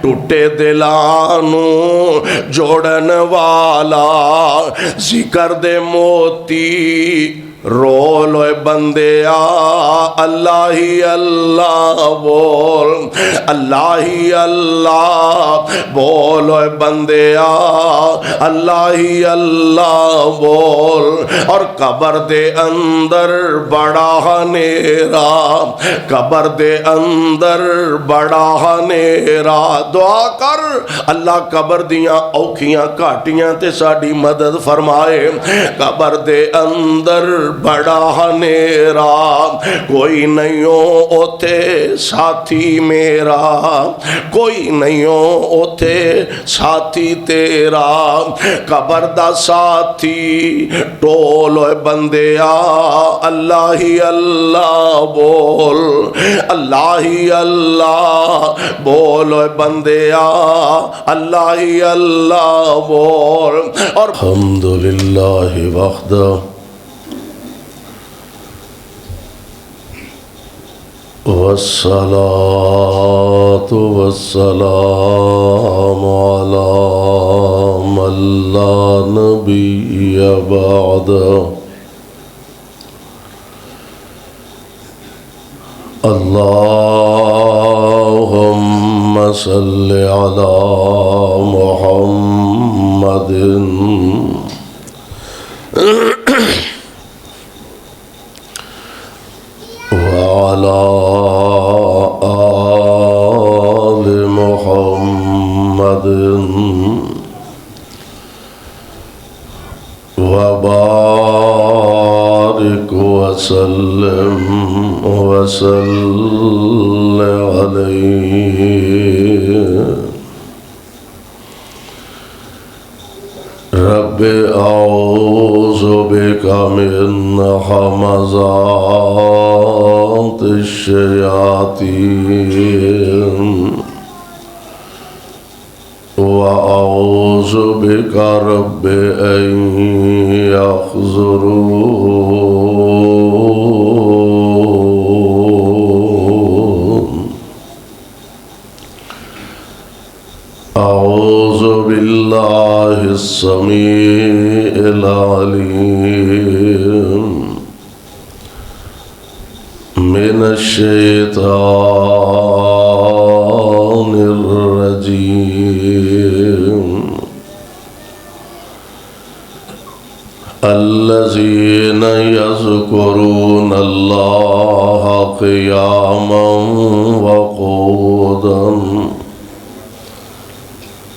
ٹوٹے دلانو جوڑن والا ذکر دے موتی رول اے بندیا اللہ ہی اللہ بول اللہ ہی اللہ بول اے بندیا اللہ ہی اللہ بول اور قبر دے اندر بڑا ہنیرا قبر دے اندر بڑا ہنیرا دعا کر اللہ قبر دیاں اوکھیاں کاٹیاں تے ساڈی مدد فرمائے قبر دے اندر بڑا ہنیرا کوئی نہیں ہو اوتھے ساتھی میرا کوئی نہیں ہو اوتھے ساتھی تیرا قبر دا ساتھی ٹولو بندیا اللہ ہی اللہ بول اللہ ہی اللہ بولو بندیا اللہ ہی اللہ بول اور الحمدللہ وحدہ والصلاة والسلام على من لا نبي بعده اللهم صل على محمد وعلى آل محمد وبارك وسلم عليه رب اعوذ بك من همزات الشياطين وأعوذ بك رب أن يحضرون أعوذ بالله السميع العليم من الشيطان الرجيم الذين يذكرون الله قياما وقعودا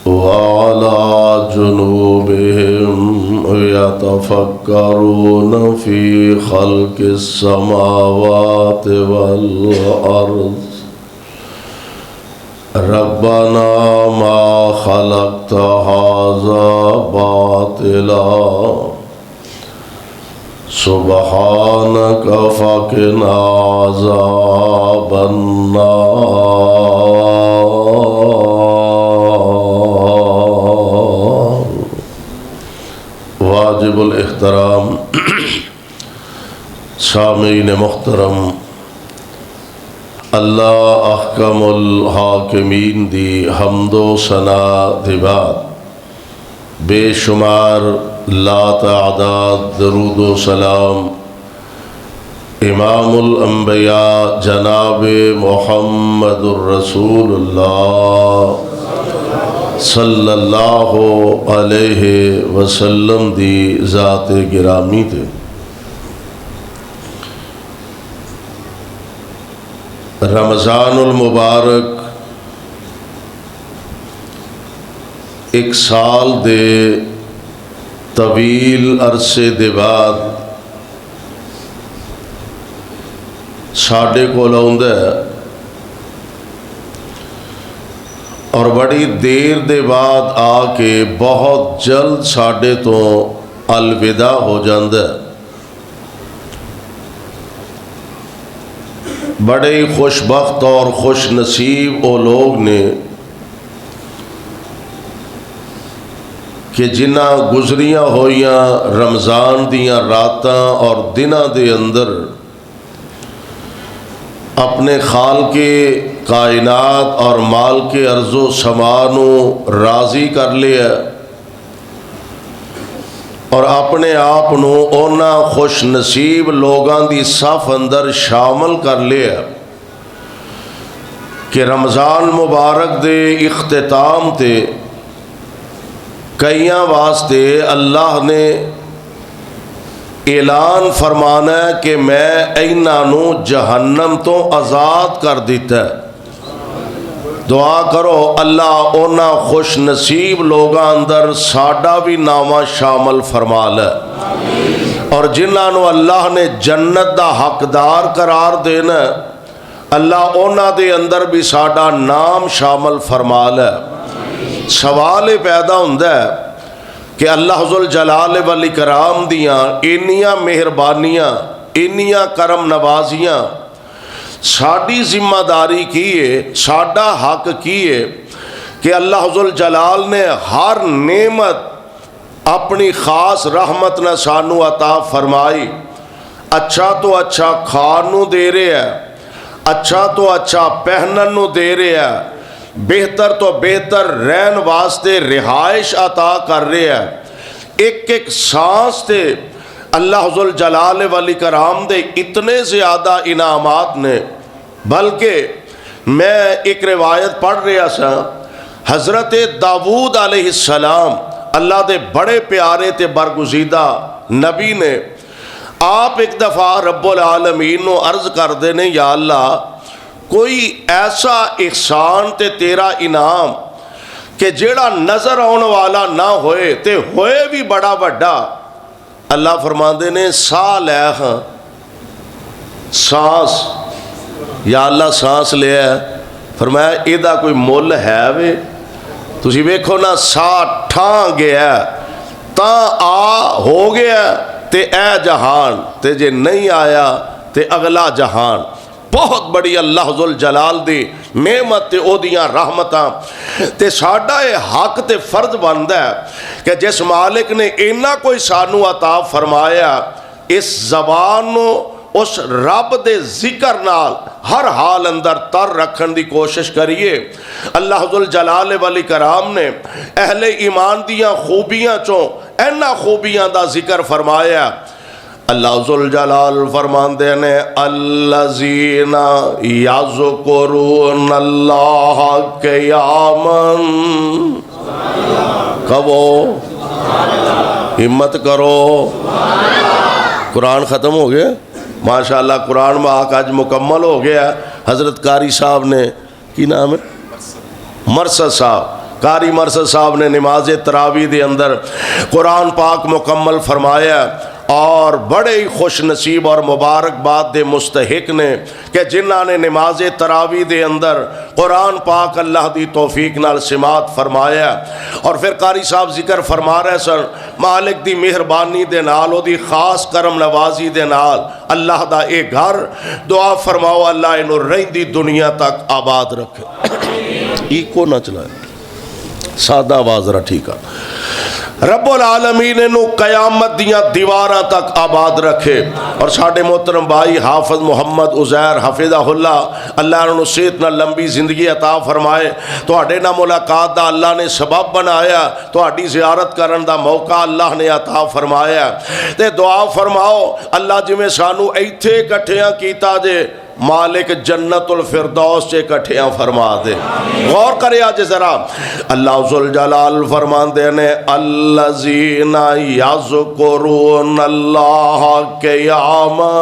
وعلى جنوبهم يتفكرون في خلق السماوات والأرض ربنا ما خلقت هذا باطلا سبحانك فقنا عذاب النار واجب الاحترام سامعین محترم اللہ احکم الحاکمین دی حمد و ثنا دی بعد بے شمار لا تعداد درود و سلام امام الانبیاء جناب محمد الرسول اللہ صلی اللہ علیہ وسلم دی ذات گرامی تے رمضان المبارک ایک سال دے طویل عرصے دے بعد ساڈے کول آوندا ہے اور بڑی دیر دے بعد آ کے بہت جلد ساڈے تو الوداع ہو جاندا ہے۔ بڑے خوش بخت اور خوش نصیب وہ لوگ نے کہ جنہ گزریاں ہوئیاں رمضان دیاں راتاں اور دناں دے اندر اپنے خالق کائنات اور مال کے ارض و سما نو راضی کر لیا اور اپنے آپ نو اونا خوش نصیب لوگاں دی صف اندر شامل کر لیا کہ رمضان مبارک دے اختتام تے کئیاں واسطے اللہ نے اعلان فرمانا ہے کہ میں ایناں نو جہنم تو آزاد کر دیتا ہے۔ دعا کرو اللہ اونا خوش نصیب لوگاں اندر ساڈا بھی نامہ شامل فرما لے، اور جنہاں نو اللہ نے جنت دا حقدار قرار دینا اللہ اونا دے اندر بھی ساڈا نام شامل فرما لے۔ سوال پیدا ہوندہ ہے کہ اللہ ذوالجلال والاکرام دیاں انیاں مہربانیاں انیاں کرم نوازیاں ساڑی ذمہ داری کیے ساڑا حق کیے کہ اللہ ذوالجلال نے ہر نعمت اپنی خاص رحمت نہ سانو عطا فرمائی۔ اچھا تو اچھا کھانو دے رہے ہیں، اچھا تو اچھا پہننو دے رہے ہیں، بہتر تو بہتر رہن واسطے رہائش عطا کر رہے ہیں۔ ایک ایک سانس تے اللہ ذوالجلال والاکرام دے اتنے زیادہ انعامات نے، بلکہ میں ایک روایت پڑھ رہا سا، حضرت داؤد علیہ السلام اللہ دے بڑے پیارے تے برگزیدہ نبی نے، آپ ایک دفعہ رب العالمین نو عرض کر دینے یا اللہ کوئی ایسا احسان تے تیرا انعام کہ جیڑا نظر آن والا نہ ہوئے تے ہوئے بھی بڑا بڑا۔ اللہ فرماندے نے سا لے ہاں سانس، یا اللہ سانس لے ہے، فرمایا ایدہ کوئی مول ہے وے، تسی ویکھو نا سا ٹھان گیا تا آ ہو گیا تے اے جہان تے جے نہیں آیا تے اگلا جہان۔ بہت بڑی اللہ ذوالجلال دی نعمت تے او دیاں رحمتاں تے ساڈا اے حق تے فرض بندا ہے کہ جس مالک نے اینا کوئی سانو عطا فرمایا اس زبان نو اس رب دے ذکر نال ہر حال اندر تر رکھن دی کوشش کریے۔ اللہ ذوالجلال والاکرام نے اہل ایمان دیاں خوبیاں چوں اینا خوبیاں دا ذکر فرمایا۔ اللہ ذوالجلال فرماندے نے الذین یذکرون اللہ قیاما، کہو ہمت کرو، قرآن ختم ہو گیا ماشاءاللہ، قرآن ماہ آج مکمل ہو گیا۔ حضرت قاری صاحب نے کی نام ہے مرثد صاحب، قاری مرثد صاحب نے نماز تراویح دے اندر قرآن پاک مکمل فرمایا، اور بڑے ہی خوش نصیب اور مبارکباد دے مستحق نے کہ جنہاں نے نماز تراویح دے اندر قرآن پاک اللہ دی توفیق نال سماعت فرمایا۔ اور پھر قاری صاحب ذکر فرما رہے سن مالک دی مہربانی دے نال او دی خاص کرم نوازی دے نال اللہ دا اے گھر دعا فرماؤ اللہ انہوں رہندی دنیا تک آباد رکھے۔ ایکو نہ چلائے، سادہ آواز رہا ٹھیک ہے۔ رب العالمین انہوں قیامت دیاں دیواراں تک آباد رکھے، اور ساڑھے محترم بھائی حافظ محمد عزیر حفظہ اللہ، اللہ انہوں صحت نہ لمبی زندگی عطا فرمائے، تو اڈے نہ ملاقات دا اللہ نے سبب بنایا، تو اڈی زیارت کرن دا موقع اللہ نے عطا فرمایا۔ تے دعا فرماؤ اللہ جی میں سانو ایتھے کٹھیاں کیتا دے، مالک جنت الفردوس سے کٹھیاں فرما دے۔ غور کرے آج ذرا، اللہ ذوالجلال فرمان دے نے الذین یذکرون اللہ قیاما،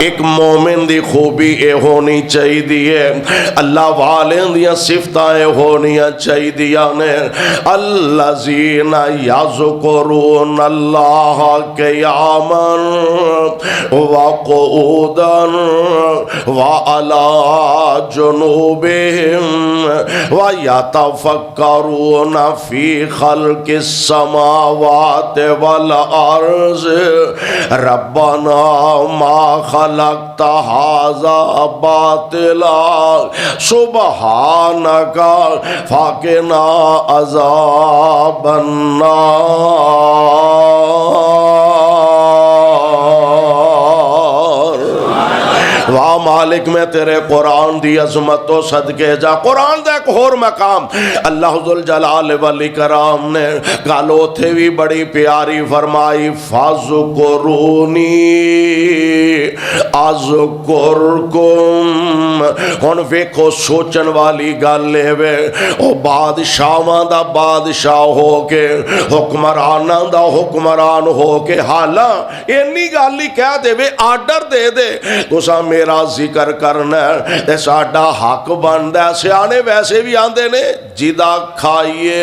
ایک مومن دی خوبی اے ہونی چاہی دیئے، اللہ والین دیاں صفتائیں ہونی چاہی دیا نے، الذین یذکرون اللہ قیاما وقعودا وعلى جنوبهم ويتفكرون في خلق السماوات والأرض ربنا ما خلقت هذا باطلا سبحانك فقنا عذاب النار۔ مالک میں تیرے قرآن دی عظمت تو صدقے جا قرآن دا ایک اور مقام اللہ ذوالجلال والاکرام نے گالو تھے بھی بڑی پیاری فرمائی فَاذْكُرُونِي اذکرکم ہن ویکھو سوچن والی گل اے وے او بادشاہاں دا بادشاہ ہو کے حکمراناں دا حکمران ہو کے حالاں اینی گل ہی کہہ دے وے آرڈر دے دے تساں میرا ذکر کرنا تے ساڈا حق بندا ہے سیانے ویسے بھی آندے نے جدا کھائیے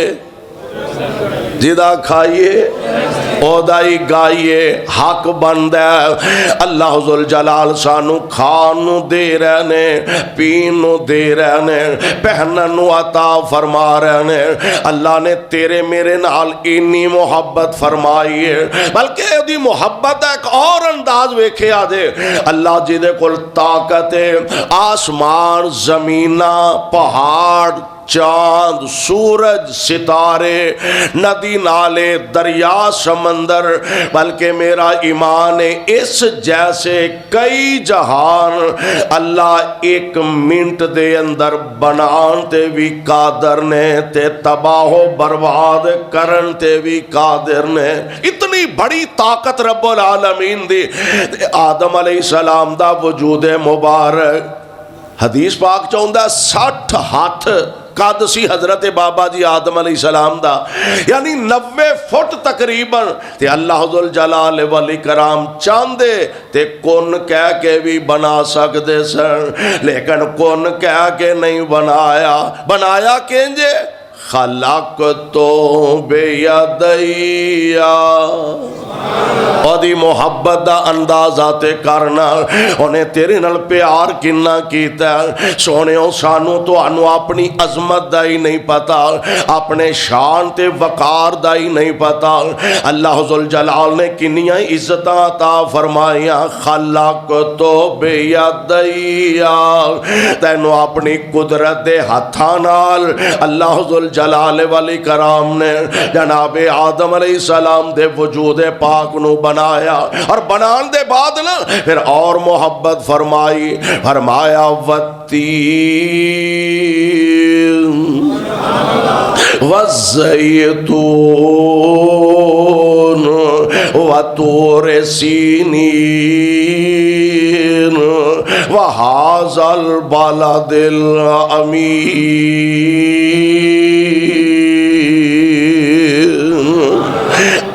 اودائی گائیے حق بندہ اللہ ذوالجلال سانو کھانو دے رہنے پینو دے رہنے پہننو عطا فرما رہنے اللہ نے تیرے میرے نال انی محبت فرمائی ہے بلکہ دی محبت ایک اور انداز ویکھے آدھے اللہ جی دے کل طاقت آسمان زمینہ پہاڑ چاند سورج ستارے ندی نالے دریا سمندر بلکہ میرا ایمان ہے اس جیسے کئی جہان اللہ ایک منٹ دے اندر بنان تے بھی قادر نے تے تباہ و برباد کرن تے بھی قادر نے اتنی بڑی طاقت رب العالمین دی آدم علیہ السلام دا وجود مبارک حدیث پاک چاہندہ 60 ہاتھ قد سی حضرت بابا جی آدم علیہ السلام دا یعنی 90 فٹ تقریباً تے اللہ ذوالجلال والاکرام چاندے تے کون کہہ کے بھی بنا سکتے سن لیکن کون کہہ کے نہیں بنایا کینجے خلقتو بیدیا اور دی محبت دا اندازہ تے کرنا انہیں تیرے نال پیار کننا کیتا سونے سانو تو انو اپنی عظمت دا ہی نہیں پتا اپنے شان تے وقار دا ہی نہیں پتا اللہ ذوالجلال نے کنیاں عزتاں عطا فرمائیاں خلقتو بیدیا تینو اپنی قدرت دے ہتھاں نال اللہ ذوالجلال والاکرام نے جناب آدم علیہ السلام دے وجود پاک نو بنایا اور بنان دے بعد نا پھر اور محبت فرمایا والتین والزیتون وطور سینین وہذا البلد الامین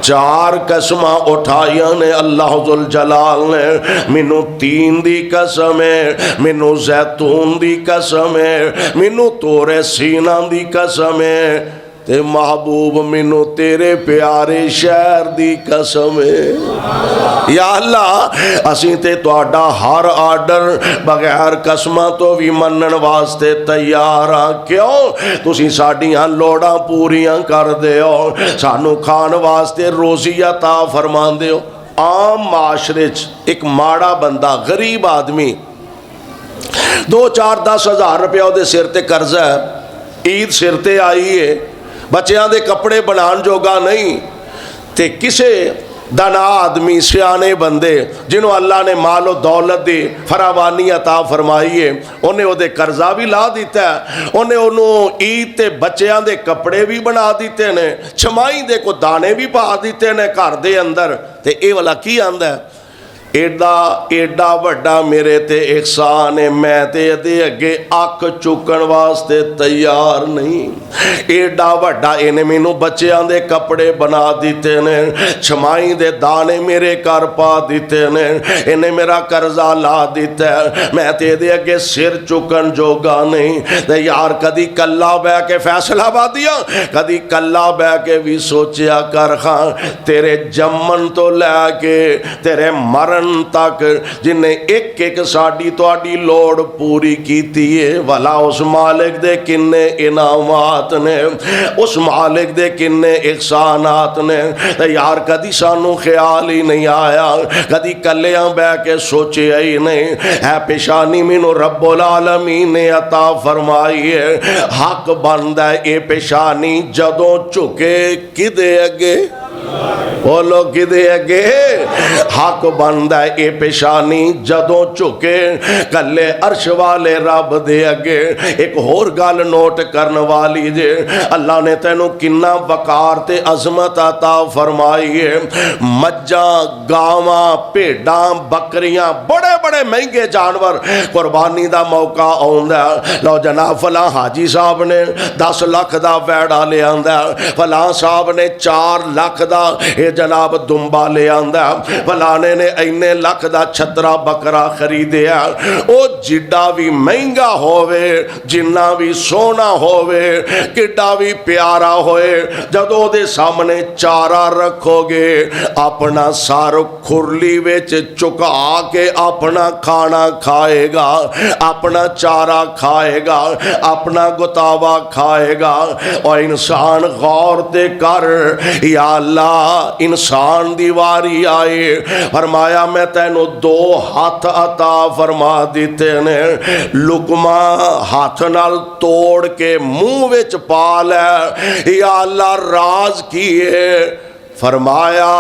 4 قسمہ اٹھائیاں نے اللہ ذوالجلال نے منو تین دی قسم ہے منو زیتون دی قسم ہے منو طور سینہ دی قسم ہے تے محبوب منو تیرے پیارے شہر دی قسم ہے یا اللہ اسیں تے تواڈا ہر آرڈر بغیر قسمہ تو بھی منن واسطے تیار ہاں کیوں تسی ساڈیاں لوڑاں پوریاں کر دے ہو سانو کھان واسطے روزی عطا فرمان دے ہو عام معاشرے ایک ماڑا بندہ غریب آدمی 2-4-10 ہزار روپیہ دے سر تے قرضہ ہے عید سر تے آئی ہے بچیاں دے کپڑے بنان جوگا نہیں تے کسے دانا آدمی سیانے بندے جنہوں اللہ نے مال و دولت دی فراوانی عطا فرمائی ہے انہیں وہ دے قرضہ بھی لا دیتا ہے انہیں عید تے بچیاں دے کپڑے بھی بنا دیتے ہیں چھمائی دے کو دانے بھی پا دیتے ہیں گھر دے اندر تے اے والا کی آندا ہے ایڈا وڈا میرے تے احسان ہے میں تے دے اگے اک چکن واسطے تیار نہیں ایڈا وڈا انہیں مینوں بچیاں دے کپڑے بنا دیتے نے چھمائی دے دانے میرے کر پا دیتے نے انہیں میرا قرضہ لا دیتا ہے میں تے دے اگے سر چکن جوگا نہیں تے یار کدی کلا بہ کے فیصلہ با دیا کدی کلا بہ کے بھی سوچیا کر خان تیرے جمن تو لے کے تیرے مرن تک جنہیں ایک ساڑی تو آڑی لوڑ پوری کیتی ہے والا اس مالک دے کنے انعامات نے اس مالک دے کنے احسانات نے یار کدی سانو خیال ہی نہیں آیا کدی کلیاں بہ کے سوچے ہی نہیں ہے پیشانی مینو رب العالمین نے عطا فرمائی ہے حق بندہ اے پیشانی جدوں چکے کدے اگے بولو کدے اگے حق بندا ہے اے پیشانی جدوں چکے کلے عرش والے رب دے اگے۔ ایک ہور گل نوٹ کرن والی جے، اللہ نے تینوں کنا وقار تے عظمت عطا فرمائی ہے۔ مجھاں، گاواں، بھیڈاں، بکریاں، بڑے بڑے مہنگے جانور قربانی دا موقع آوندا ہے۔ لو جناب فلاں حاجی صاحب نے 10 لاکھ دا ویڑا لے آندا ہے، فلاں صاحب نے 4 لاکھ دا اے جناب دمبا لے آندا ہے، فلانے نے اینے لاکھ دا چھترا بکرا خریدیا۔ او جڈا بھی مہنگا ہووے، جنہ بھی سونا ہووے، کڈا بھی پیارا ہوئے، جدو دے سامنے چارہ رکھو گے اپنا سار کھرلی ویچ چکا کے اپنا کھانا کھائے گا، اپنا چارہ کھائے گا، اپنا گتاوا کھائے گا۔ اور انسان غور تے کر، یا اللہ انسان دیواری آئے، فرمایا میں تینو 2 ہاتھ عطا فرما دیتے نے، لقمہ ہاتھ نال توڑ کے منہ وچ پا لے۔ یا اللہ راز کیے، فرمایا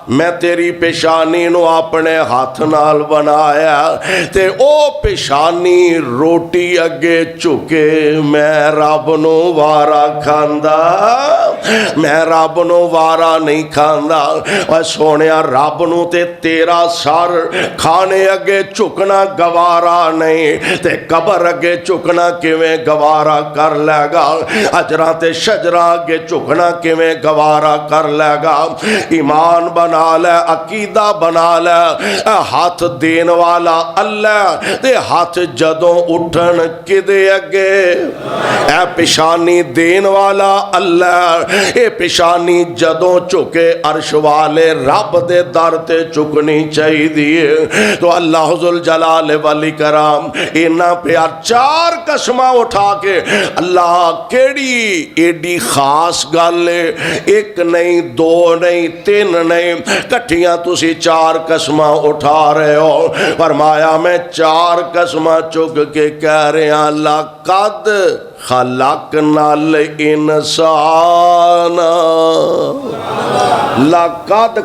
میں تیری پیشانی نو اپنے ہاتھ نال بنایا تے او پیشانی روٹی اگے چکے، میں رب نو وارا کھاندا، میں رب نو وارا نہیں کھاندا۔ اور سونیا رب نو تے تیرا سر کھانے اگے چکنا گوارا نہیں تے قبر اگے چکنا کیویں گوارا کر لے گا، اجراں تے شجراں اگے چکنا کیویں گوارا کر لے گا۔ ایمان بنا لے، عقیدہ بنا لے، ہاتھ دین والا اللہ تے ہاتھ جدوں اٹھن کدے اگے، اے پیشانی دین والا اللہ، اے پیشانی جدوں چکے عرش والے رب دے در تے چکنی چاہی دیئے۔ تو اللہ ذوالجلال والاکرام اینا پیار 4 قسمہ اٹھا کے، اللہ کیڑی ایڈی خاص گالے، 1 نہیں 2 نہیں 3 نہیں، کٹھیاں تسی 4 قسمہ اٹھا رہے ہو۔ فرمایا میں 4 قسمہ چک کے کہہ رہے ہیں، لقد خلقنا الانسان، لقد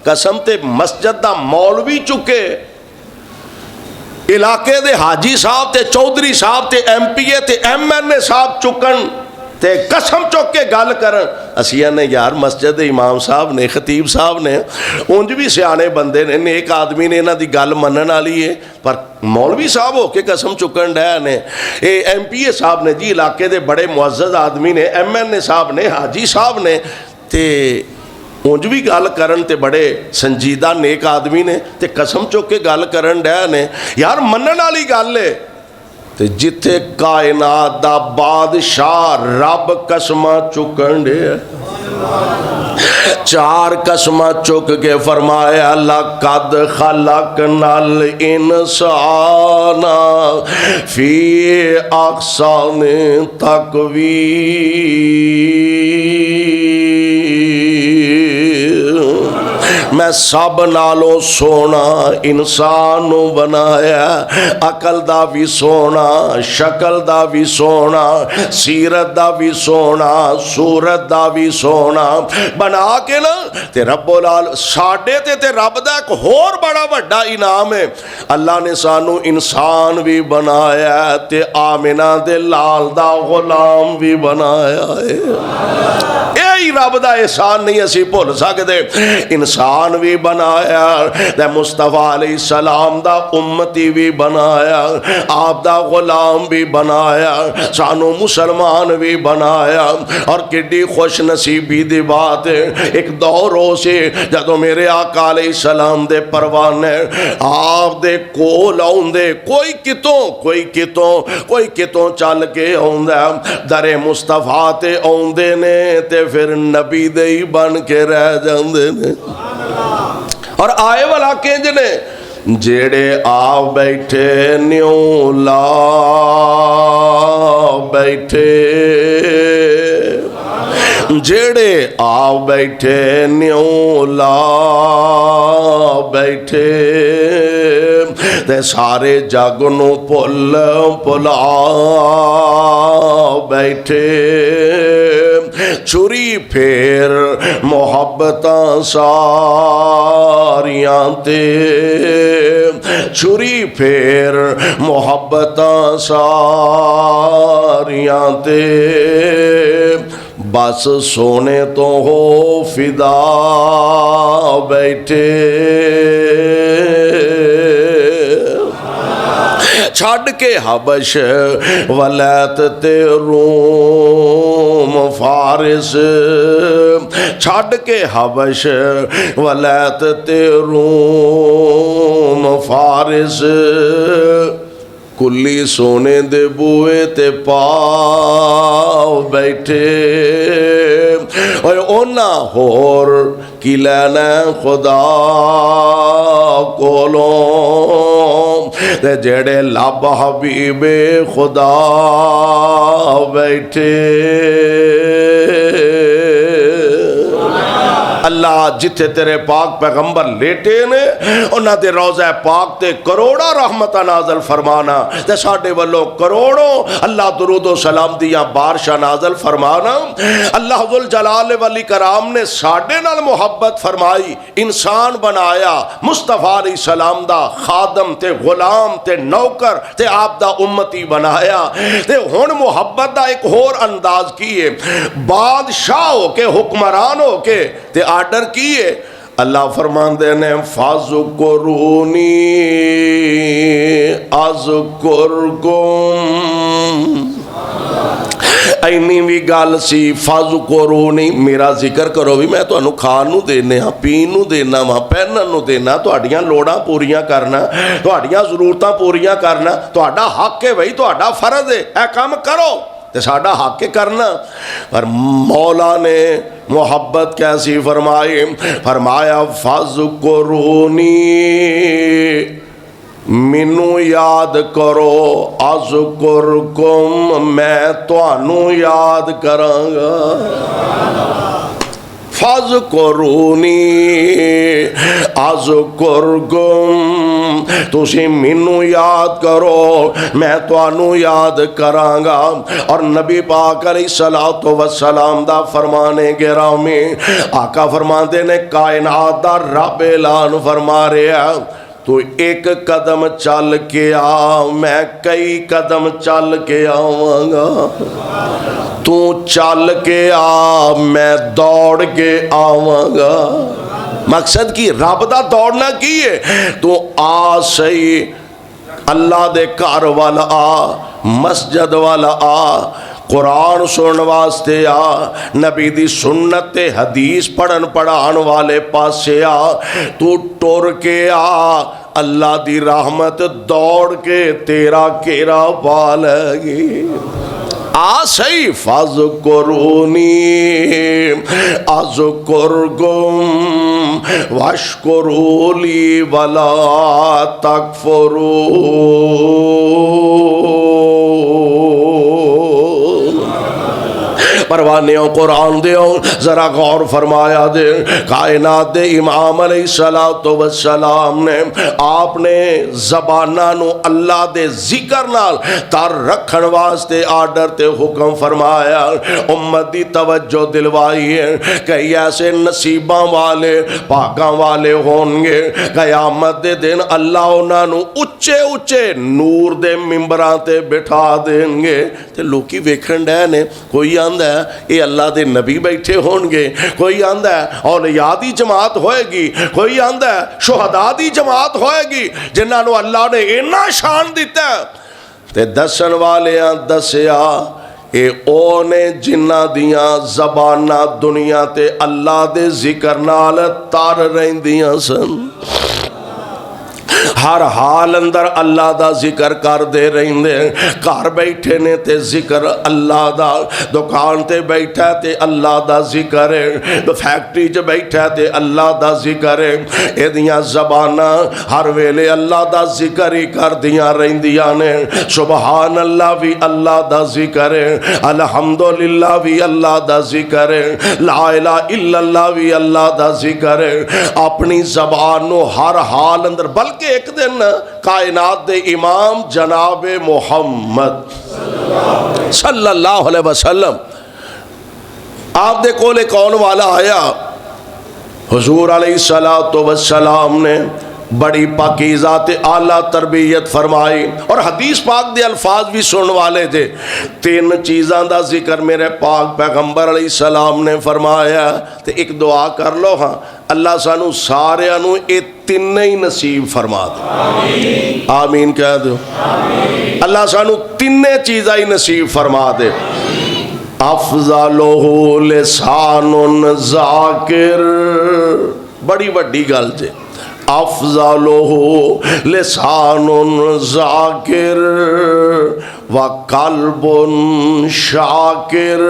قسم تے مسجد دا مولوی چکے، علاقے دے حاجی صاحب تے چودھری صاحب تے ایم پی اے تے ایم این اے صاحب چکن تے قسم چک کے گل کرن۔ اسیہ نے یار مسجد امام صاحب نے، خطیب صاحب نے، انج بھی سیانے بندے نے، نیک آدمی نے، انہاں دی گل منن والی ہے، پر مولوی صاحب ہو کے قسم چکن ڈے نے، اے ایم پی اے صاحب نے جی، علاقے دے بڑے معزز آدمی نے، ایم این اے صاحب نے، حاجی صاحب نے، تے انج بھی گل کرن تے بڑے سنجیدہ نیک آدمی نے، تے قسم چک کے گل کرن ڈے نے، یار منن والی گل ہے۔ تے جتھے کائنات دا بادشاہ رب قسمہ چکن دے، 4 قسمہ چک کے فرمایا لقد خلقنا الانسان فی احسن تقویم، میں سب نالوں سونا انسان نو بنایا، عقل دا بھی سونا، شکل دا بھی سونا، سیرت دا بھی سونا، صورت دا بھی سونا بنا کے نا تے رب العالمین ساڈے تے رب دا ایک ہور بڑا بڑا انعام ہے، اللہ نے سانو انسان بھی بنایا تے آمنہ دے لال دا غلام بھی بنایا ہے۔ یہی رب دا احسان نہیں اسی بھول سکتے، انسان بھی بنایا تے مصطفیٰ علیہ السلام دا امتی بھی بنایا، آپ دا غلام بھی بنایا، سانو مسلمان بھی بنایا۔ اور کڈی خوش نصیبی دی بات ہے، ایک دور ہو سے جدو میرے آقا علیہ السلام دے پروانے آپ دے کول آؤندے، کوئی کتوں چل کے آؤندا، در مصطفیٰ تے آؤندے نے تے پھر نبی دے ہی بن کے رہ جاندے نے۔ اور آئے والا کنج نے جیڑے آ بیٹھے نیوں لا بیٹھے، جیڑے آ بیٹھے نیوں لا بیٹھے، تے سارے جگ نو بھلا بیٹھے، چھری پھیر محبتاں ساریاں تے چھری پھیر محبتاں ساریاں تے بس سونے تو ہو فدا بیٹھے چھڑ کے حبش ولیت تے روم فارس چھڑ کے حبش ولیت تے روم فارس کلی سونے دے بوئے تے پاؤ بیٹھے اور اونا ہور کی لینا خدا کولوں تے جڑے لب حبیب خدا بیٹھے اللہ جتھے تیرے پاک پیغمبر لیٹے نے انہاں دے روضہ پاک تے کروڑا رحمتہ نازل فرمانا تے ساڑھے والوں کروڑوں اللہ درود و سلام دیا بارشہ نازل فرمانا اللہ ذوالجلال والی کرام نے ساڑھے نال محبت فرمائی انسان بنایا مصطفیٰ علیہ السلام دا خادم تے غلام تے نوکر تے آپ دا امتی بنایا تے ہون محبت دا ایک اور انداز کیے بادشاہ ہو کے حکمران ہو کے تے آرڈر کیے اللہ فرماندے نے فَذْكُرُونِي أَذْكُرْكُمْ اینی بھی گال سی فَذْكُرُونِي میرا ذکر کرو بھی میں تو انہوں کھان نو دینے ہاں پین نو دینا ہاں پہنن نو دینا تو اڈیاں لوڑاں پوریاں کرنا تو اڈیاں ضرورتاں پوریاں کرنا تو اڈا حق ہے بھئی تو اڈا فرض ہے اے کام کرو تے ساڑھا حق کرنا پر مولا نے محبت کیسی فرمائی فرمایا فَذْكُرُونِي منو یاد کرو اذکرکم میں توانو یاد کرانگا فَذْكُرُونِي أَذْكُرْكُمْ تُسی منو یاد کرو میں توانو یاد کرانگا اور نبی پاک علیہ السلام دا فرمانے گرامی آقا فرماندے نے کائنات دا رب اعلان فرما رہا تو ایک قدم چل کے آ میں کئی قدم چل کے آواں تو چل کے آ میں دوڑ کے آواں گا مقصد کی رب دا دوڑنا کی ہے تو آ سہی اللہ دے کار والا آ مسجد والا آ قرآن سنن واسطے آ نبی دی سنت حدیث پڑھن پڑھان والے پاسے آ تو ٹور کے آ اللہ دی رحمت دوڑ کے تیرا کیرا پالگی آ سہی فَذْكُرُونِي أَذْكُرْكُمْ وَاشْكُرُوا لِي وَلَا تَكْفُرُونَ پروانیوں قرآن دیوں ذرا غور فرمایا دے کائنات دے امام علیہ السلام نے آپ نے زبانہ نو اللہ دے ذکر نال تر رکھن واسطے آرڈر تے حکم فرمایا امت دی توجہ دلوائی ہے کئی ایسے نصیباں والے پاکاں والے ہونگے قیامت دے دن اللہ انہاں نو اچھے اچھے نور دے ممبراں تے بٹھا دیں گے تے لوکی ویکھن ڈے نے کوئی آندہ ہے اے اللہ دے نبی بیٹھے ہونگے کوئی آندہ ہے اولیاء دی جماعت ہوئے گی کوئی آندہ ہے شہداء دی جماعت ہوئے گی جنہاں نو اللہ نے اینا شان دیتا ہے تے دسن والے دسیا اے اونے جنہ دیاں زبانہ دنیا تے اللہ دے ذکر نال تار رہن دیاں سن ہر حال اندر اللہ دا ذکر کر دے رہن دے کار بیٹھے نے تے ذکر اللہ دا دکان تے بیٹھا تے اللہ دا ذکر ہے فیکٹری جو بیٹھا تے اللہ دا ذکر ہے اے دیاں زبانہ ہر ویلے اللہ دا ذکر ہی کر دیاں رہن دیاں نے سبحان اللہ بھی اللہ دا ذکر ہے الحمدللہ بھی اللہ دا ذکر ہے لا الہ الا اللہ بھی اللہ دا ذکر ہے اپنی زبان نو ہر حال اندر بلکہ ایک دن کائنات دے امام جناب محمد صلی اللہ علیہ وسلم آپ دے کول ایک کون والا آیا، حضور علیہ السلام نے بڑی پاکیزہ تے اعلیٰ تربیت فرمائی، اور حدیث پاک دے الفاظ بھی سن والے تھے۔ 3 چیزاں دا ذکر میرے پاک پیغمبر علیہ السلام نے فرمایا، تے ایک دعا کر لو، ہاں اللہ سانو سارے انو اے 3 ہی نصیب فرما دے، آمین آمین کہہ دو، اللہ سانو 3 چیزاں ہی نصیب فرما دے۔ افضلہ لسان ذاکر، بڑی وڈی گل جے، افضلہ لسان ذاکر وقلب شاکر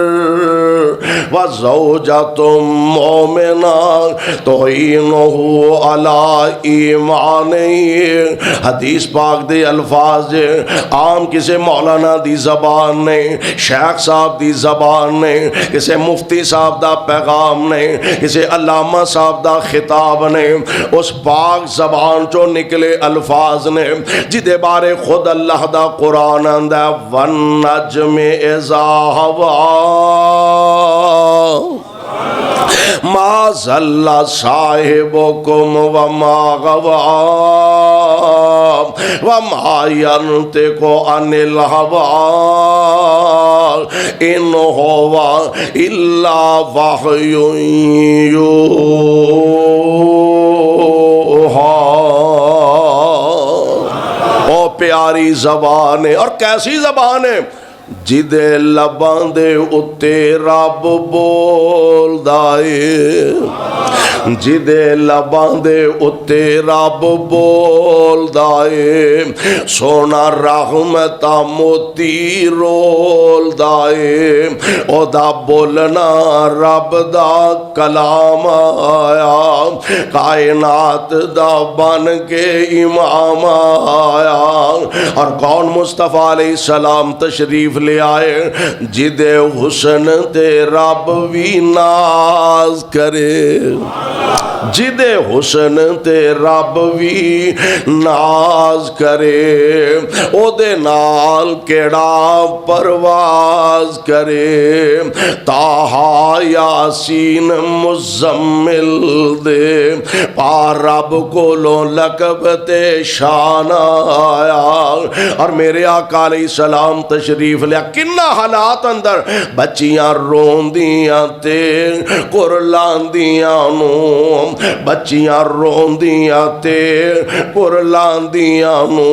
وزوجۃ مومنہ تعینہ علی ایمانہ۔ حدیث پاک دے الفاظ عام کسے مولانا دی زبان نے، شیخ صاحب دی زبان نے، کسے مفتی صاحب دا پیغام نے، کسے علامہ صاحب دا خطاب نے، اس پاک زبان چو نکلے الفاظ نے جدے بارے خود اللہ دا قرآن اندہ وَالنَّجْمِ إِذَا هَوَىٰ مَا ضَلَّ صَاحِبُكُمْ وَمَا غَوَىٰ وَمَا يَنطِقُ عَنِ الْهَوَىٰ إِنْ هُوَ إِلَّا وَحْيٌ يُوحَىٰ۔ او پیاری زبان ہے، اور کیسی زبان ہے، جدے لباں دے اتے رب بول دائے، جدے لباں دے اتے رب بول دائے، سونا رحمتہ موتی رول دائے، او دا بولنا رب دا کلام آیا، کائنات دا بن کے امام آیا، اور کون مصطفیٰ علیہ السلام تشریف لے آئے، جدے حسن تے رب بھی ناز کرے، جدے حسن تے رب بھی ناز کرے، او دے نال کیڑا پرواز کرے، تاہا یاسین مزمل دے پا رب کو لو لقب تے شان آیا، اور میرے آقا علیہ السلام تشریف لیا، کنہ حالات اندر بچیاں رون دیاں تے قرلان دیاں نو، بچیاں رون دیاں تے قرلان دیاں نو،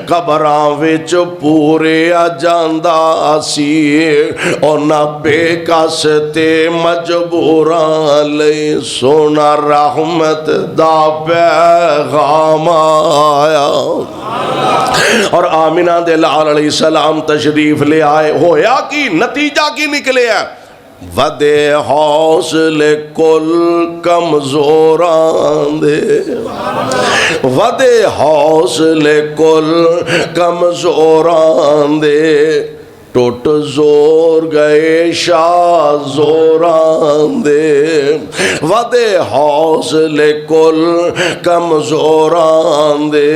قبراں وچ پورے جاندا سی، اور نہ بے کس تے مجبوراں لئی سونا رحمت دا پیغام آیا، اور آمینہ دے لال علیہ السلام تشریف لے آئے، ہویا کی نتیجہ کی نکلے ہے، ودے حوصلے کل کمزوران دے، ودے حوصلے کل کمزوران دے، ٹوٹ زور گئے شاہ زوران دے، ودے حوصلے کل کمزوران دے،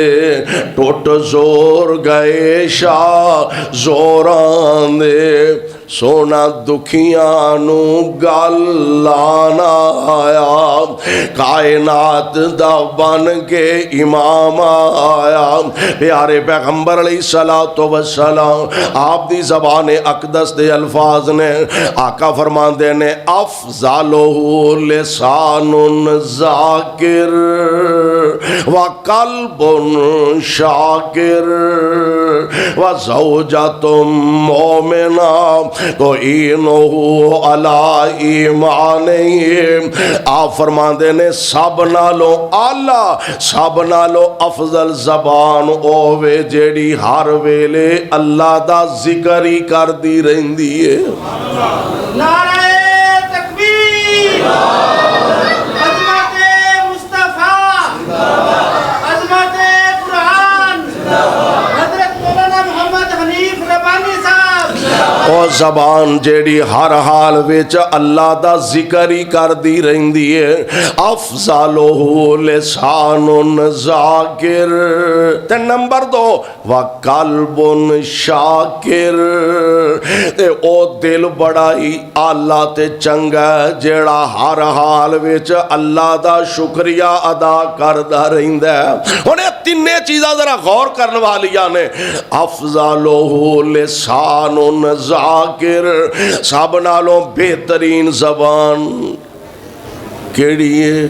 ٹوٹ زور گئے شاہ زوران دے، سونا دکھیاں نو گل لانا آیا، کائنات دا بن کے امام آیا، پیارے پیغمبر علیہ السلام آپ دی زبان اقدس دے الفاظ نے آقا فرمان دے نے افضلہ لسان ذاکر وقلب شاکر وزوجۃ مومنہ تعینہ علی ایمانہ۔ آپ فرمان دے نے سب نالو اعلیٰ سب نالو افضل زبان اوے جیڑی ہر ویلے اللہ دا ذکر ہی کر دی رہندی ہے۔ نعرہ تکبیر، عظمت مصطفیٰ، عظمت قرآن، حضرت مولانا محمد حنیف ربانی صاحب، اور زبان جیڑی ہر حال وچ اللہ دا ذکر ہی کر دی رہندی ہے افضلہ لسان ذاکر تے نمبر 2 وقلب شاکر تے او دل بڑا ہی آلہ تے چنگا جیڑا ہر حال وچ اللہ دا شکریہ ادا کردا رہندا ہے ہن تینے چیزاں ذرا غور کرن والیاں نے افضلہ لسان ذاکر سب نالوں بہترین زبان کیڑی ہے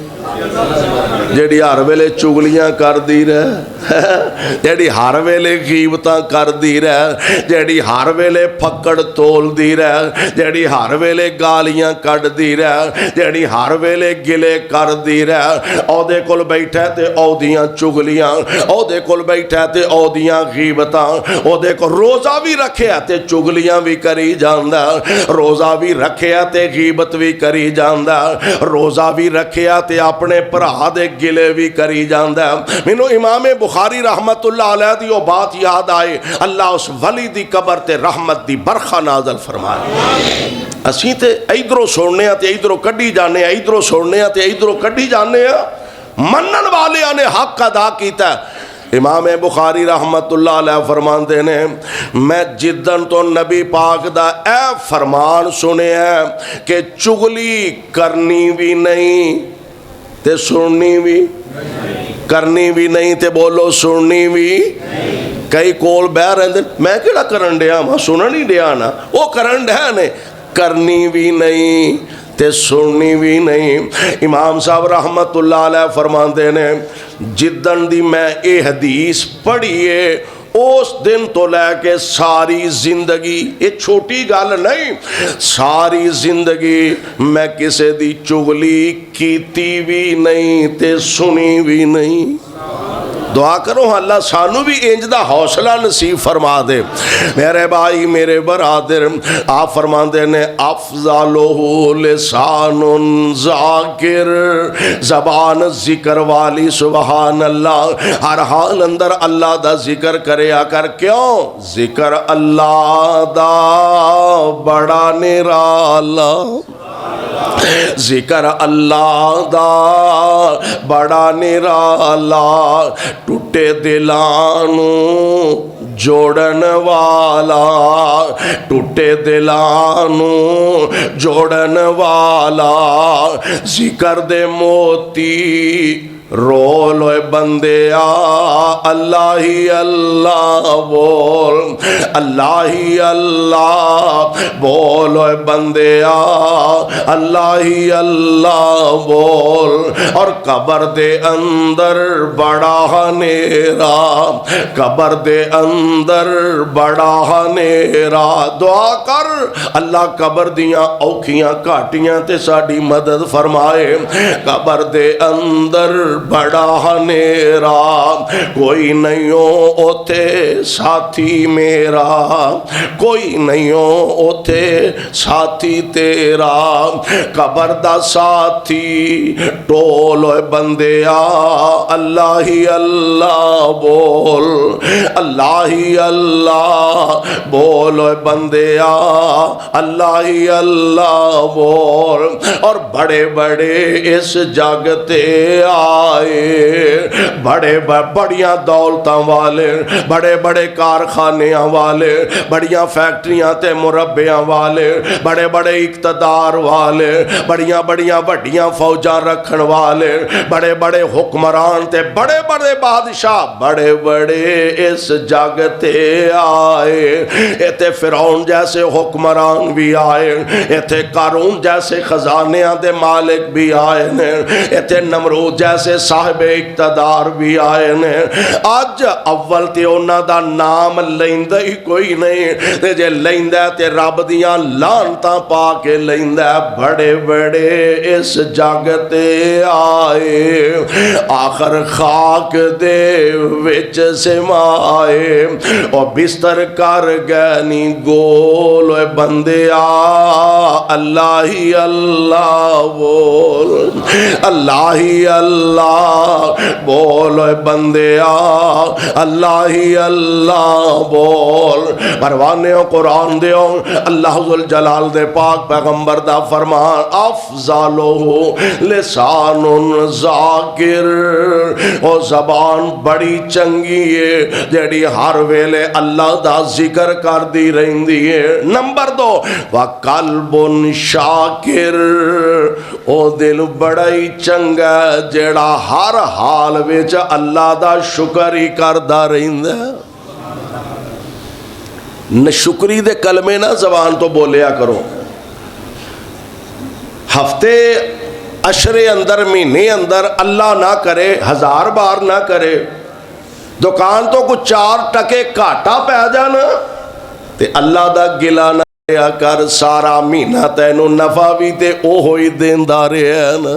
جیڑی ہر ویلے چگلیاں کر دی رہے جیڑی ہر ویلے غیبتاں کر دی رہے جیڑی ہر ویلے پھکڑ تول دی رہے جیڑی ہر ویلے گالیاں کٹ دی رہے جیڑی ہر ویلے گلے کر دی رہے او دے کول بیٹھے تے او دیاں چگلیاں او دے کول بیٹھے تے او دیاں غیبتاں او دے کول روزہ بھی رکھے تے چگلیاں بھی کری جاندا روزہ بھی رکھے تے غیبت بھی کری جاندا روزہ بھی رکھے تے اپنے پرا دے گلے بھی کری جاندا مینوں امام بخاری رحمت اللہ علیہ دی وہ بات یاد آئے اللہ اس ولی دی قبر تے رحمت دی برخہ نازل فرمائے اسی تے ایدروں سوڑنے تے ایدروں کڈی جانے ایدروں سوڑنے تے ایدروں کڈی جانے منن والے نے حق ادا کیتا ہے امام بخاری رحمت اللہ علیہ فرمان دینے میں جدن تو نبی پاک دا اے فرمان سنے ہیں کہ چگلی کرنی بھی نہیں تے سننی بھی کرنی بھی نہیں تے بولو سننی بھی کئی کول بہ رہے ہیں میں کیڑا کرن دیا میں سنن ہی دیا نا وہ کرن دیا نے کرنی بھی نہیں تے سننی بھی نہیں امام صاحب رحمت اللہ علیہ فرماندے نے جدن دی میں اے حدیث پڑھیے اس دن تو لے کے ساری زندگی یہ چھوٹی گل نہیں ساری زندگی میں کسے دی چگلی کیتی بھی نہیں تے سنی بھی نہیں دعا کرو اللہ سانو بھی انج دا حوصلہ نصیب فرما دے میرے بھائی میرے برادر آپ فرما دے نے افضلہ لسان ذاکر زبان ذکر والی سبحان اللہ ہر حال اندر اللہ دا ذکر کرے کر کیوں ذکر اللہ دا بڑا نرالا ذکر اللہ دا بڑا نرالا ٹوٹے دلانو جوڑن والا ٹوٹے دلانو جوڑن والا ذکر دے موتی رولو بندیا اللہ ہی اللہ بول اللہ ہی اللہ بولو بندیا اللہ ہی اللہ بول اور قبر دے اندر بڑا نیرا قبر دے اندر بڑا نیرا دعا کر اللہ قبر دیاں اوکھیاں کاٹیاں تے ساڑی مدد فرمائے قبر دے اندر بڑا نیرا کوئی نہیں ہو اوتے ساتھی میرا کوئی نہیں ہو اوتے ساتھی تیرا قبر دا ساتھی ٹولو بندیا اللہ ہی اللہ بول اللہ ہی اللہ بولو بندیا اللہ ہی اللہ بول اور بڑے بڑے اس جگتے بڑے بڑیاں دولتاں والے بڑے بڑے کارخانیاں والے بڑیاں فیکٹریاں تے مربیاں والے بڑے بڑے اقتدار والے بڑیاں بڑیاں وڈیاں فوجاں رکھن والے بڑے بڑے حکمران تے بڑے بڑے بادشاہ بڑے بڑے اس جگتے آئے ایتے فرعون جیسے حکمران بھی آئے ایتے قارون جیسے خزانیاں دے مالک بھی آئے ایتے نمرود جیسے صاحب اقتدار بھی آئے نے آج اول تے اونا دا نام لیندہ ہی کوئی نہیں تے جے لیندہ تے رب دیاں لانتاں پا کے لیندہ بڑے بڑے اس جاگتے آئے آخر خاک دے وچ سمائے اور بستر کر گنی گول بندیا اللہ ہی اللہ بول اللہ ہی اللہ بول اے بندیا اللہ ہی اللہ بول پروانے قرآن دیو اللہ ذوالجلال دے پاک پیغمبر دا فرمان افضلو لسان ذاکر او زبان بڑی چنگی ہے جیڑی ہر ویلے اللہ دا ذکر کر دی رہندی ہے نمبر 2 وقلب شاکر او دل بڑا ہی چنگا جیڑا ہر حال وچ اللہ دا شکر ہی کردا رہندا شکری دے کلمے نہ زبان تو بولیا کرو ہفتے عشرے اندر مہینے اندر اللہ نہ کرے 1000 بار نہ کرے دکان تو کچھ 4 ٹکے گھاٹا پہ جانا تے اللہ دا گلا نہ کیا کر سارا مہینہ تینوں نفع بھی تے او ہوئی دیندہ رہے نا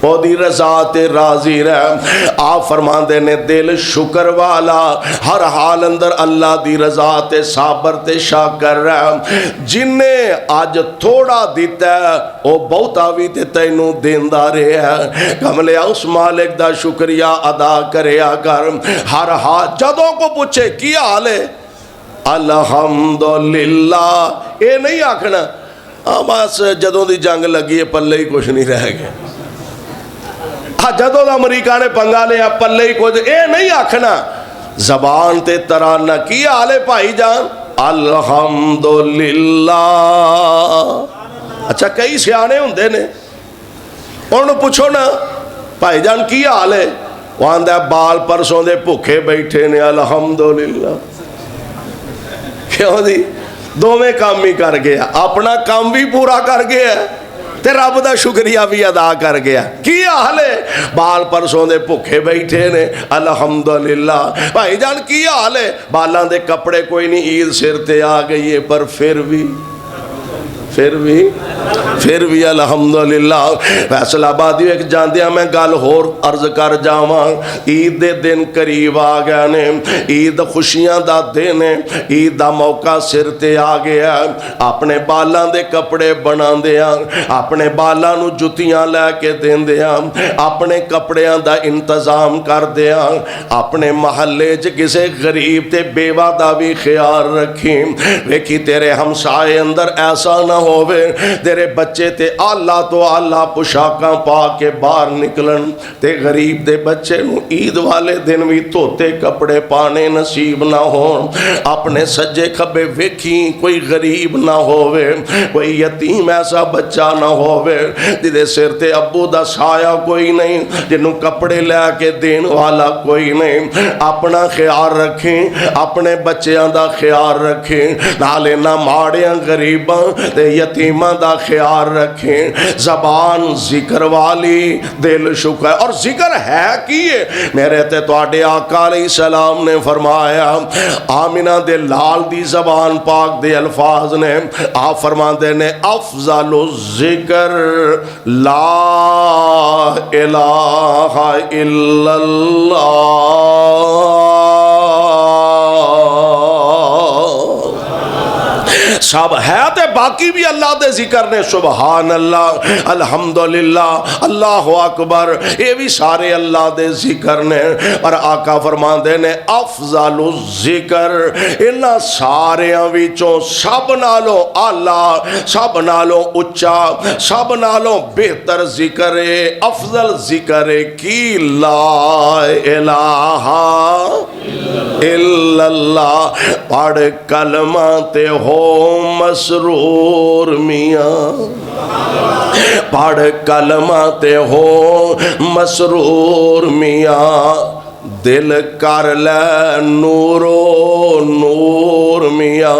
او دی رضا تے راضی رہ آپ فرماندے نے دل شکر والا ہر حال اندر اللہ دی رضا تے صابر تے شاکر رہ جن نے آج تھوڑا دیتا ہے او بہتا بھی تے تینوں دیندہ رہے ہیں کملے اس مالک دا شکریہ ادا کرے اگر ہر حال جدوں کو پوچھے کیا حال ہے الحمدللہ اے نہیں آکھنا بس جدوں دی جنگ لگی ہے پلے ہی کچھ نہیں رہ گیا جدوں دا امریکہ نے پنگا لیا پلے ہی کچھ اے نہیں آکھنا زبان تے ترانہ کیا حال ہے بھائی جان الحمدللہ اچھا کئی سیانے ہوندے نے انہوں پوچھو نا بھائی جان کیا حال ہے وہ آندہ بال پرسوں دے بھوکے بیٹھے نے الحمدللہ کیوں دی دو میں کام بھی کر گیا اپنا کام بھی پورا کر گیا تے رب دا شکریہ بھی ادا کر گیا کی حال ہے بال پرسوں دے بھوکے بیٹھے نے الحمدللہ بھائی جان کی حال ہے بالاں دے کپڑے کوئی نہیں عید سر تے آ گئی ہے پر پھر بھی الحمدللہ فیصل آبادی ایک جاندیا میں گل ہور عرض کر جاواں عید دے دن قریب آ گیا نے عید خوشیاں دا دن ہے عید دا موقع سر تے آ گیا اپنے بالاں دے کپڑے بنا دیاں اپنے بالاں نو جتیاں لے کے دین دیاں اپنے کپڑیاں دا انتظام کر دیاں اپنے محلے چ کسے غریب تے بیوہ دا بھی خیال رکھیں ویکھی تیرے ہمسائے اندر ایسا نہ ہووے تیرے بچے تے آلہ تو آلہ پشاکاں پا کے باہر نکلن تے غریب دے بچے نو عید والے دن بھی توتے کپڑے پانے نصیب نہ ہون اپنے سجے کھبے ویکھی کوئی غریب نہ ہووے کوئی یتیم ایسا بچہ نہ ہووے جدے سر تے ابو دا سایہ کوئی نہیں جنہوں کپڑے لے کے دین والا کوئی نہیں اپنا خیال رکھیں اپنے بچیاں دا خیال رکھیں نالے نہ ماڑیاں غریباں تے یتیماں دا خیال رکھیں زبان ذکر والی دل شکر اور ذکر ہے کیے میرے تے تواڈے آقا علیہ السلام نے فرمایا آمینہ دے لال دی زبان پاک دے الفاظ نے آپ فرماندے نے افضل الذکر لا الہ الا اللہ سب ہے تے باقی بھی اللہ دے ذکر نے سبحان اللہ الحمدللہ اللہ اکبر یہ بھی سارے اللہ دے ذکر نے اور آقا فرماندے نے افضل الذکر انہاں ساریاں وچوں سب نالوں اعلی سب نالوں اچا سب نالوں بہتر ذکر ہے افضل ذکر ہے کی لا الہ الا اللہ پڑھ کلمہ تے ہو مسرور میاں پڑھ کلمہ تے ہو مسرور میاں دل کر لے نورو نور میاں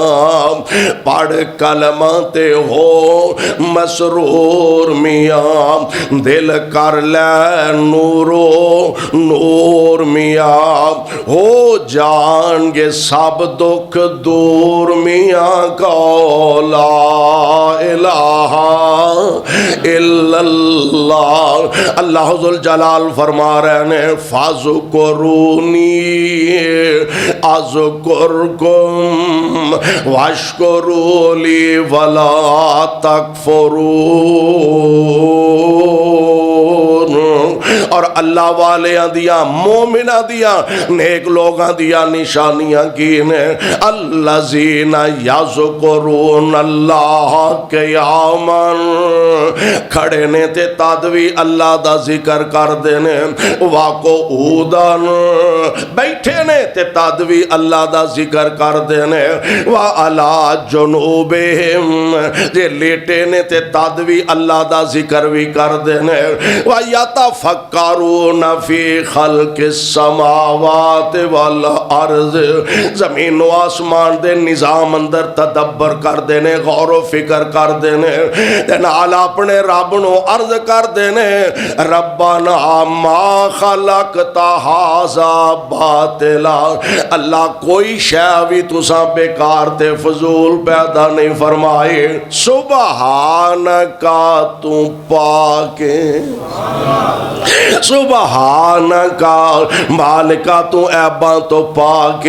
پڑھ کلمہ تے ہو مسرور میاں دل کر لے نورو نور میاں ہو جان گے سب دکھ دور میاں کو لا الہ الا اللہ اللہ ذوالجلال فرما رہے ہیں فاذکرونی اذکرکم واشکروا لی ولا تکفرون اور اللہ والیاں دیاں مومنہ دیاں نیک لوگاں دیاں نشانیاں کی نے الذین یذکرون اللہ قیاما کھڑے نے تے تدوی اللہ دا ذکر کر دینے وقعوداً بیٹھے نے تے تدوی اللہ دا ذکر کر دینے وعلی جنوبہم جے لیٹے نے تے تدوی اللہ دا ذکر بھی کر دینے وَيَتَفَكَّرُونَ فِي خَلْقِ السَّمَاوَاتِ وَالْأَرْضِ زمین و آسمان دے نظام اندر تدبر کر دینے غور و فکر کر دینے تے نال اپنے رب نو عرض کر دینے ربنا ما خلقت ھذا باطلا اللہ کوئی شے بھی تساں بیکار تے فضول پیدا نہیں فرمائے سبحانکا تو پاک سبحانکا مالکا تو عیباں تو پاک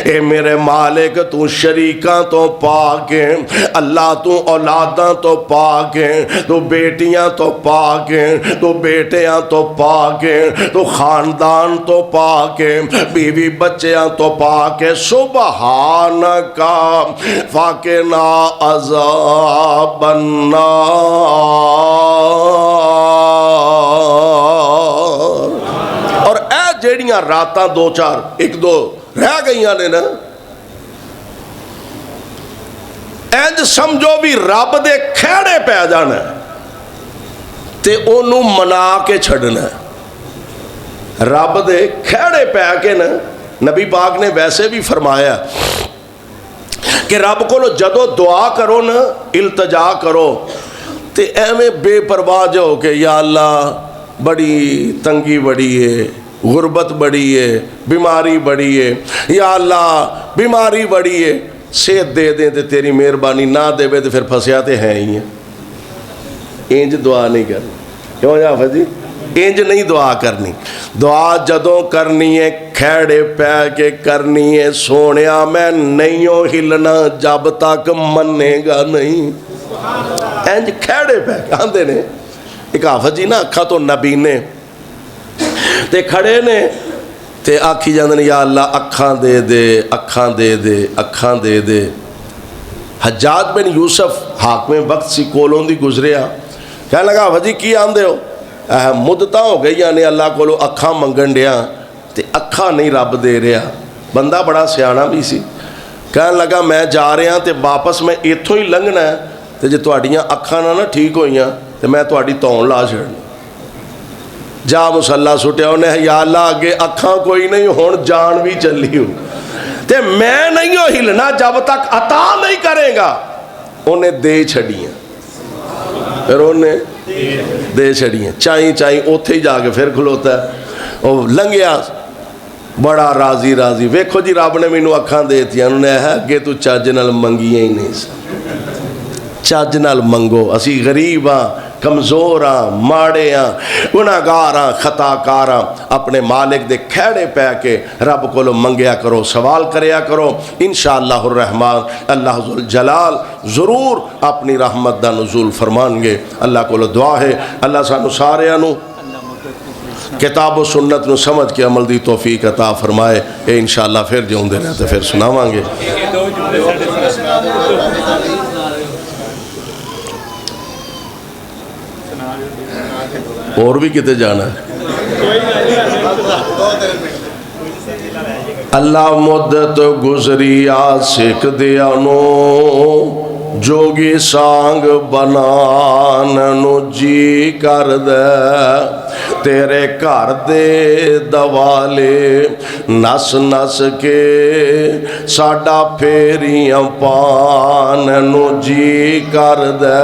اے میرے مالک تو شریکاں تو پاک اللہ تو اولاداں تو پاک تو بیٹیاں تو پاک تو بیٹیاں تو پاک تو خاندان تو پاک بیوی بچیاں تو پاک سبحانکا فاقنا عذاب النار اور اے جیڑیاں راتاں دو چار ایک دو رہ گئیاں نے نا اینج سمجھو بھی رب دے کھیڑے پہ جانا ہے تے انہوں منا کے چھڑنا ہے رب دے کھیڑے پہ کے نا نبی پاک نے ویسے بھی فرمایا کہ رب کو جدو دعا کرو نا التجا کرو تے ایمیں بے پرواہ جو کہ یا اللہ بڑی تنگی بڑی ہے غربت بڑی ہے بیماری بڑی ہے یا اللہ بیماری بڑی ہے صحت دے دیں تے تیری مہربانی نہ دے بے تے پھر پھنسیا تے ہیں ہی ہیں انج دعا نہیں کرنی کیوں حافظ جی انج نہیں دعا کرنی دعا جدوں کرنی ہے کھیڑے پہ کے کرنی ہے سونیا میں نہیں ہو ہلنا جب تک منے گا نہیں انج کھیڑے پہ کہاندے نے ایک حافظ جی نا اکھا تو نبینے تے کھڑے نے تے آکھی جاندن یا اللہ اکھاں دے دے اکھاں دے دے اکھاں دے دے حجاج بن یوسف حاکم وقت سی کولوں دی گزریا کہنے لگا وجی کی آندے ہو مدتاں ہو گئی یعنی اللہ کولو اکھاں منگن دیا تے اکھاں نہیں رب دے رہا بندہ بڑا سیانا بھی سی کہنے لگا میں جا رہا تے واپس میں ایتھوں ہی لنگنا ہے تے جے تواڈیاں اکھاں نہ ٹھیک ہوئیاں تے میں تواڈی تون لا چھڑنی جا مسلح سٹیا انہیں یا اللہ آگے اکھاں کوئی نہیں ہون جان بھی چلی ہو تے میں نہیں ہو ہلنا جب تک عطا نہیں کرے گا انہیں دے چھڑیاں پھر انہیں دے چھڑیاں چائیں چائیں اوتھے ہی جا کے پھر کھلوتا ہے وہ لنگیا بڑا راضی راضی ویکھو جی رب نے مینوں اکھاں دیتی انہوں نے ہے اگے تو چاج نال منگیاں ہی نہیں چاج نال منگو اسی غریب ہاں کمزور ہاں ماڑے ہاں گناہگار ہاں خطاکار ہاں اپنے مالک دے کھیڑے پہ کے رب کو لو منگیا کرو سوال کریا کرو انشاءاللہ الرحمن اللہ ذوالجلال ضرور اپنی رحمت دا نزول فرمان گے اللہ کو لو دعا ہے اللہ سانو سارے انو کتاب و سنت نو سمجھ کے عمل دی توفیق عطا فرمائے اے انشاءاللہ پھر جون دے رہتے پھر سناواں گے اور بھی کتے جانا ہے اللہ مدت گزری آسک دیا نو جوگی سانگ بنانو جی کر دے تیرے گھر دے دوالے نس نس کے ساڈا پھیریاں پانو جی کر دے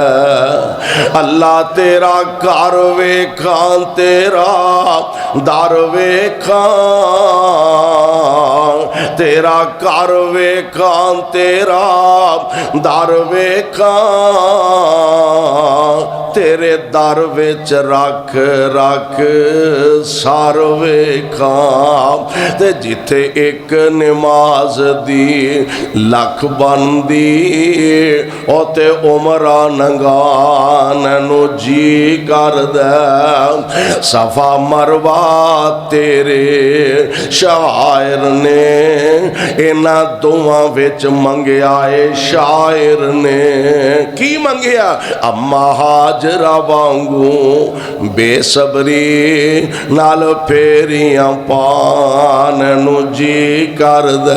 اللہ تیرا گھر ویکھاں تیرا در ویکھاں تیرا گھر ویکھاں تیرا در ویکھاں تیرے در وچ رکھ رکھ سار ویکھاں تے جتھے ایک نماز دی لکھ بندی او تے عمرہ ننگان نو جی کر دے صفا مروہ تیرے شاعر نے اینا دعاں وچ منگیا اے شاعر نے کی منگیا اما حاجرہ وانگوں بے صبری نال پھیریاں پان نو جی کر دے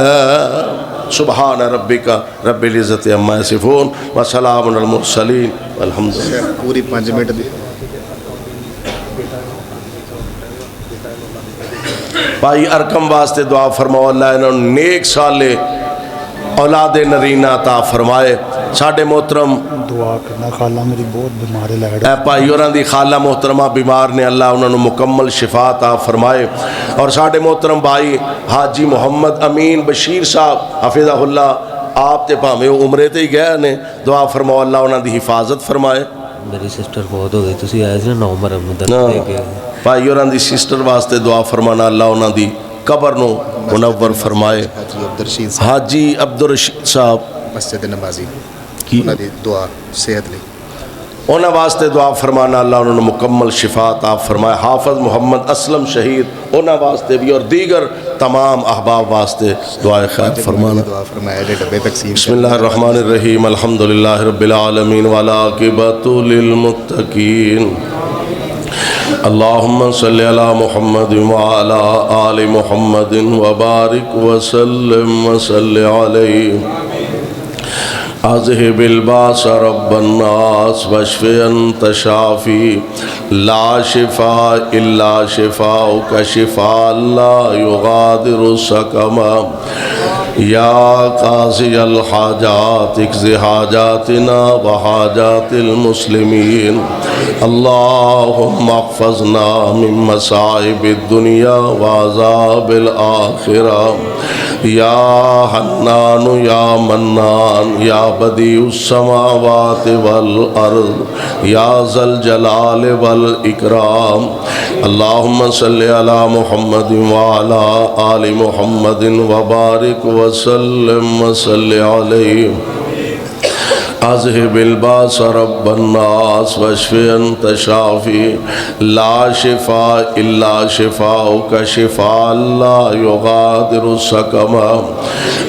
سبحان ربک رب العزت عما یصفون وسلام علی المرسلین والحمدللہ پوری 5 منٹ دی بھائی ارکم واسطے دعا فرماؤ اللہ انہوں نے نیک سالے اولاد نرینہ عطا فرمائے ساڑھے محترم دعا کرنا خالہ میری بہت بیمار ہے اے پائی اور دی خالہ محترمہ بیمار نے اللہ انہوں نے مکمل شفا عطا فرمائے اور ساڑھے محترم بھائی حاجی محمد امین بشیر صاحب حفظہ اللہ آپ تے پاہمیں عمرے تے ہی گئے نے دعا فرماؤ اللہ انہوں دی حفاظت فرمائے میری سسٹر بہت ہو گئی تسی آئے سے نومبر مدد دے کے بھائی اور دی سسٹر واسطے دعا فرمانا اللہ انہوں دی قبر نو منور فرمائے حاجی عبدالرشید صاحب حاجی عبدالرشید صاحب مسجد نمازی کی انہاں دی دعا صحت لئی انہوں واسطے دعا فرمانا اللہ انہوں نے مکمل شفا عطا فرمائے حافظ محمد اسلم شہید انہوں واسطے بھی اور دیگر تمام احباب واسطے دعائے خیر فرمانا دعا فرمایا دے ڈبے تقسیم بسم اللہ الرحمن الرحیم الحمدللہ رب العالمین والعاقبۃ للمتقین اللہم صلی علی محمد وعلی آل محمد وبارک وسلم وصلی علیہ اذهب الباس رب الناس واشف انت شافی لا شفاء الا شفاؤک شفاء لا یغادر سقما یا قاضی الحاجات اقض حاجاتنا وحاجات المسلمین اللہم احفظنا من مصائب الدنیا وعذاب الآخرہ یا حنان یا منان یا بدیع السماوات والارض یا ذا الجلال والاکرام اللہم صلی علی محمد وعلی آل محمد وبارک وسلم وصلی علیہ اذهب الباس رب الناس واشف انت شافی لا شفاء الا شفاؤک شفاء لا یغادر سقما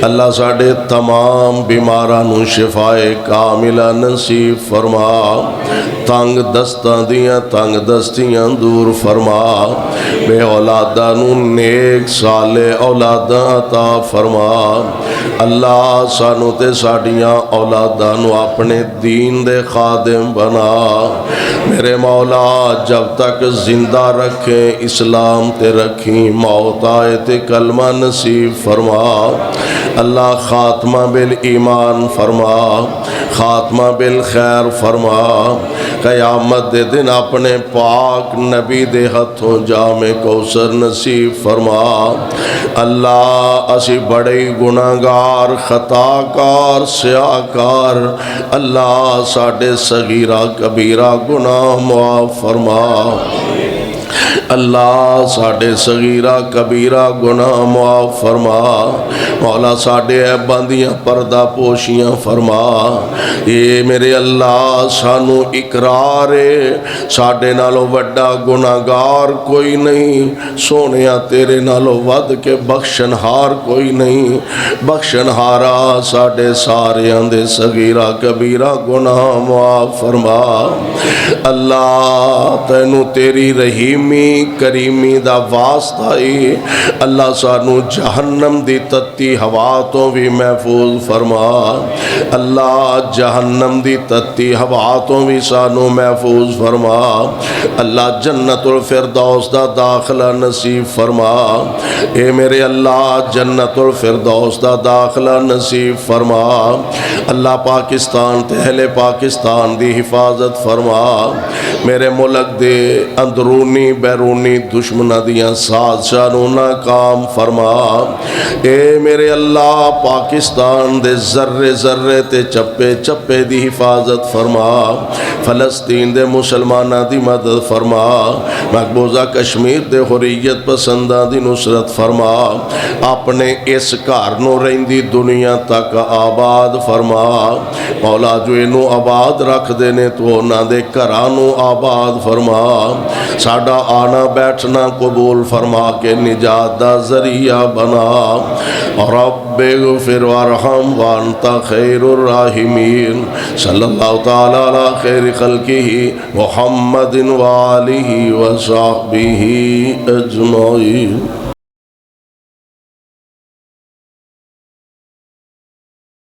اللہ ساڑھے تمام بیمارانو شفائے کاملہ نصیب فرما تنگ دستاں دیاں تنگ دستیاں دور فرما بے اولادانو نیک سالے اولاداں عطا فرما اللہ سانو تے ساڑیاں اولادانو اپنے دین دے خادم بنا میرے مولا جب تک زندہ رکھیں اسلام تے رکھیں موت آئے تے کلمہ نصیب فرما اللہ خاتمہ بالایمان فرما خاتمہ بالخیر فرما قیامت دے دن اپنے پاک نبی دے ہتھوں جام کوثر نصیب فرما اللہ اسی بڑے گناہگار خطاکار سیاکار اللہ ساڑھے صغیرہ کبیرہ گناہ معاف فرما اللہ ساڑھے صغیرہ کبیرہ گناہ معاف فرما مولا ساڑھے عیباندیاں پردہ پوشیاں فرما یہ میرے اللہ سانو اقرارے ساڑھے نالو وڈا گناہگار کوئی نہیں سونیا تیرے نالو ود کے بخشنہار کوئی نہیں بخشنہارا ساڑھے سارے اندے صغیرہ کبیرہ گناہ معاف فرما اللہ تینو تیری رحیمی کریمی دا واسطائی اللہ سانو جہنم دی تتی ہوا تو بھی محفوظ فرما اللہ جہنم دی تتی ہوا تو بھی سانو محفوظ فرما اللہ جنت الفردوس دا داخلہ نصیب فرما اے میرے اللہ جنت الفردوس دا داخلہ نصیب فرما اللہ پاکستان تہل پاکستان دی حفاظت فرما میرے ملک دے اندرونی بیرونی بیرونی دشمناں دیاں سازشاں نو ناکام فرما اے میرے اللہ پاکستان دے ذرے ذرے تے چپے چپے دی حفاظت فرما فلسطین دے مسلماناں دی مدد فرما مقبوضہ کشمیر دے حریت پسنداں دی نصرت فرما اپنے اس گھر نو رہندی دنیا تک آباد فرما مولا جو انو آباد رکھ دینے تو انہاں دے گھراں نو آباد فرما ساڈا آنا بیٹھنا قبول فرما کے نجات دا ذریعہ بنا رب اغفر وارحم وانت خیر الراحمین صلی اللہ تعالی علی خیر خلقہ محمد وآلہ وصحبہ اجمعین.